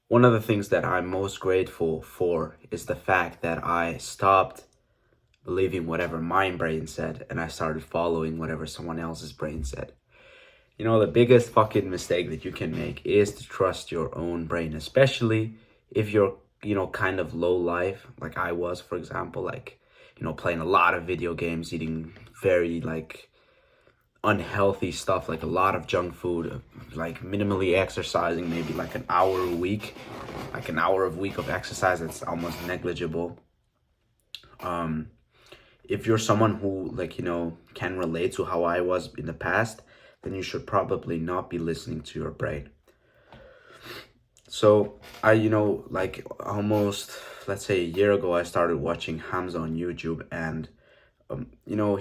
One of the things that I'm most grateful for is the fact that I stopped believing whatever my brain said and I started following whatever someone else's brain said. You know, the biggest fucking mistake that you can make is to trust your own brain, especially if you're, kind of low life, like I was, for example, like, playing a lot of video games, eating very, like, unhealthy stuff, like a lot of junk food, like minimally exercising, maybe like an hour a week, like an hour a week of exercise, that's almost negligible. Um, if you're someone who, like, can relate to how I was in the past, then you should probably not be listening to your brain. So I, like almost, let's say a year ago, I started watching Hamza on YouTube, and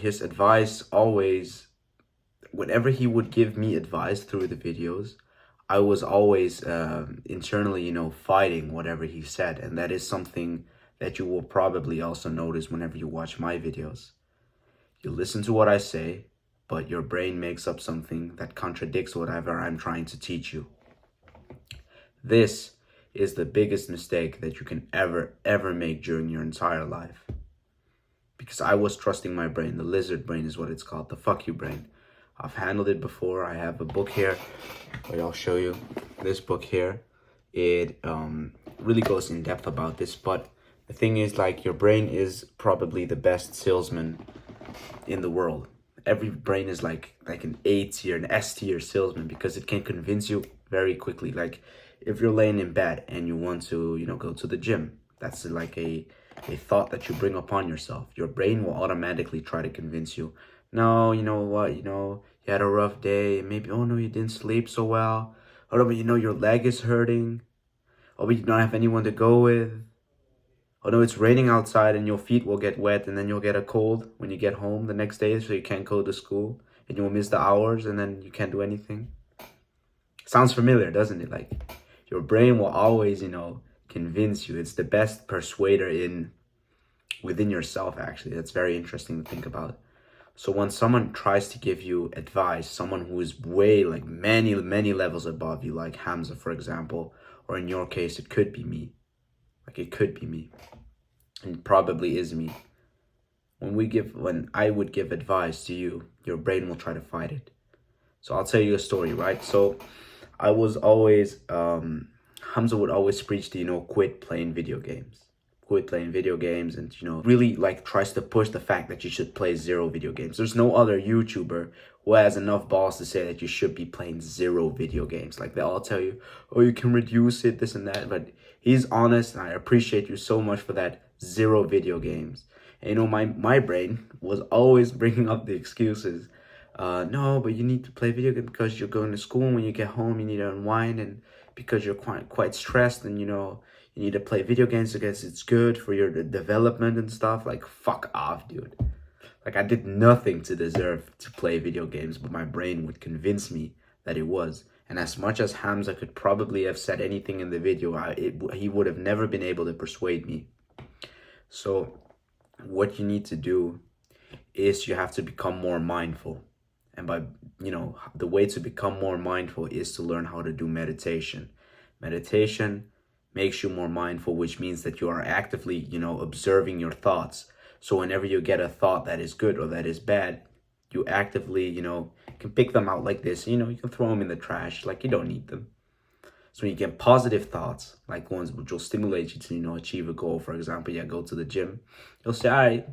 his advice always, whenever he would give me advice through the videos, I was always internally, fighting whatever he said. And that is something that you will probably also notice whenever you watch my videos. You listen to what I say, but your brain makes up something that contradicts whatever I'm trying to teach you. This is the biggest mistake that you can ever make during your entire life. Because I was trusting my brain. The lizard brain is what it's called, the fuck you brain. I've handled it before. I have a book here. Wait, I'll show you this book here. It really goes in depth about this, but the thing is, like, your brain is probably the best salesman in the world. Every brain is like an A tier, an S tier salesman, because it can convince you very quickly. Like, if you're laying in bed and you want to, go to the gym, that's like a thought that you bring upon yourself. Your brain will automatically try to convince you, no, you know what, you had a rough day, maybe, oh no, you didn't sleep so well, oh no, but your leg is hurting, oh, but you don't have anyone to go with, oh no, it's raining outside and your feet will get wet and then you'll get a cold when you get home the next day, so you can't go to school and you'll miss the hours and then you can't do anything. Sounds familiar, doesn't it? Like, your brain will always, convince you. It's the best persuader within yourself, actually. That's very interesting to think about. So when someone tries to give you advice, someone who is way, like, many levels above you, like Hamza, for example, or in your case, it could be me. Like, it could be me. And it probably is me. When I would give advice to you, your brain will try to fight it. So I'll tell you a story, right? So I was always, Hamza would always preach to, quit playing video games. Quit playing video games, and, really, like, tries to push the fact that you should play zero video games. There's no other YouTuber who has enough balls to say that you should be playing zero video games. Like, they all tell you, oh, you can reduce it, this and that. But he's honest, and I appreciate you so much for that. Zero video games. And, my brain was always bringing up the excuses. No, but you need to play video games because you're going to school, and when you get home, you need to unwind, and because you're quite stressed, and, you need to play video games because it's good for your development and stuff. Like, fuck off, dude. Like, I did nothing to deserve to play video games, but my brain would convince me that it was. And as much as Hamza could probably have said anything in the video, he would have never been able to persuade me. So what you need to do is you have to become more mindful. And by, the way to become more mindful is to learn how to do meditation. Meditation makes you more mindful, which means that you are actively, observing your thoughts. So whenever you get a thought that is good or that is bad, you actively, can pick them out like this. You can throw them in the trash, like you don't need them. So when you get positive thoughts, like ones which will stimulate you to, achieve a goal, for example, go to the gym, you'll say, all right,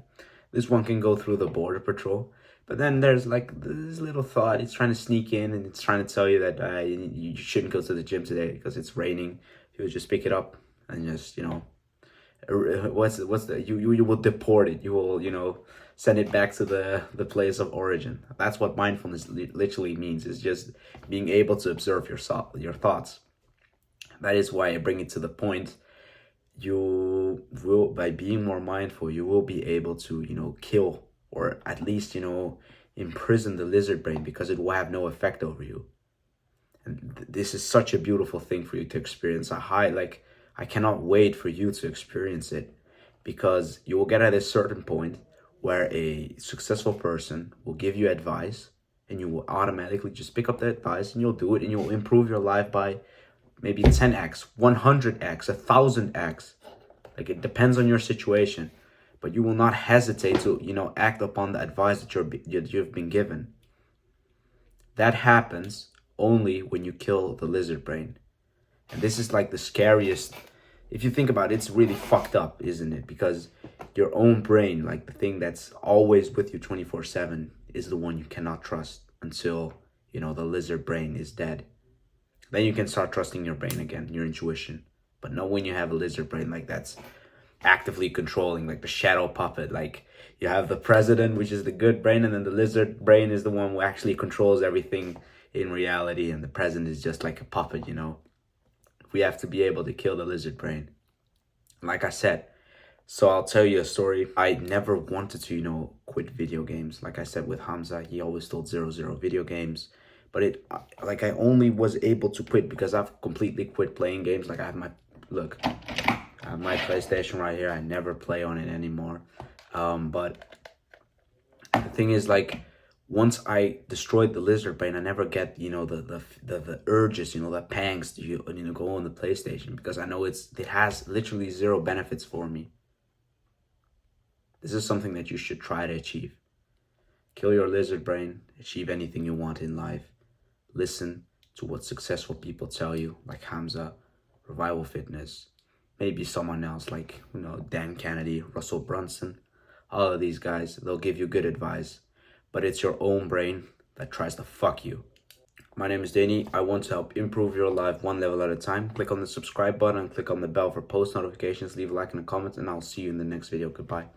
this one can go through the border patrol. But then there's, like, this little thought, it's trying to sneak in and it's trying to tell you that you shouldn't go to the gym today because it's raining. You just pick it up and just, you will deport it. You will, send it back to the place of origin. That's what mindfulness literally means, is just being able to observe your thoughts. That is why I bring it to the point. You will, by being more mindful, you will be able to, kill, or at least, imprison the lizard brain, because it will have no effect over you. And this is such a beautiful thing for you to experience. I cannot wait for you to experience it, because you will get at a certain point where a successful person will give you advice and you will automatically just pick up the advice and you'll do it, and you'll improve your life by maybe 10x, 100x, 1000x. Like, it depends on your situation, but you will not hesitate to, act upon the advice that you've been given. That happens only when you kill the lizard brain. And this is like the scariest. If you think about it, it's really fucked up, isn't it? Because your own brain, like the thing that's always with you 24/7, is the one you cannot trust until, the lizard brain is dead. Then you can start trusting your brain again, your intuition. But not when you have a lizard brain like that's actively controlling, like the shadow puppet. Like, you have the president, which is the good brain, and then the lizard brain is the one who actually controls everything in reality, and the president is just like a puppet. We have to be able to kill the lizard brain. Like I said, so I'll tell you a story. I never wanted to, quit video games. Like I said with Hamza, he always told 0 video games. But I only was able to quit because I've completely quit playing games. Like, I have my PlayStation right here. I never play on it anymore. But the thing is, like, once I destroyed the lizard brain, I never get, the urges, the pangs to, go on the PlayStation, because I know it has literally zero benefits for me. This is something that you should try to achieve. Kill your lizard brain, achieve anything you want in life. Listen to what successful people tell you, like Hamza, Revival Fitness, maybe someone else like, Dan Kennedy, Russell Brunson. All of these guys, they'll give you good advice. But it's your own brain that tries to fuck you. My name is Danny. I want to help improve your life one level at a time. Click on the subscribe button, click on the bell for post notifications, leave a like and a comment, and I'll see you in the next video. Goodbye.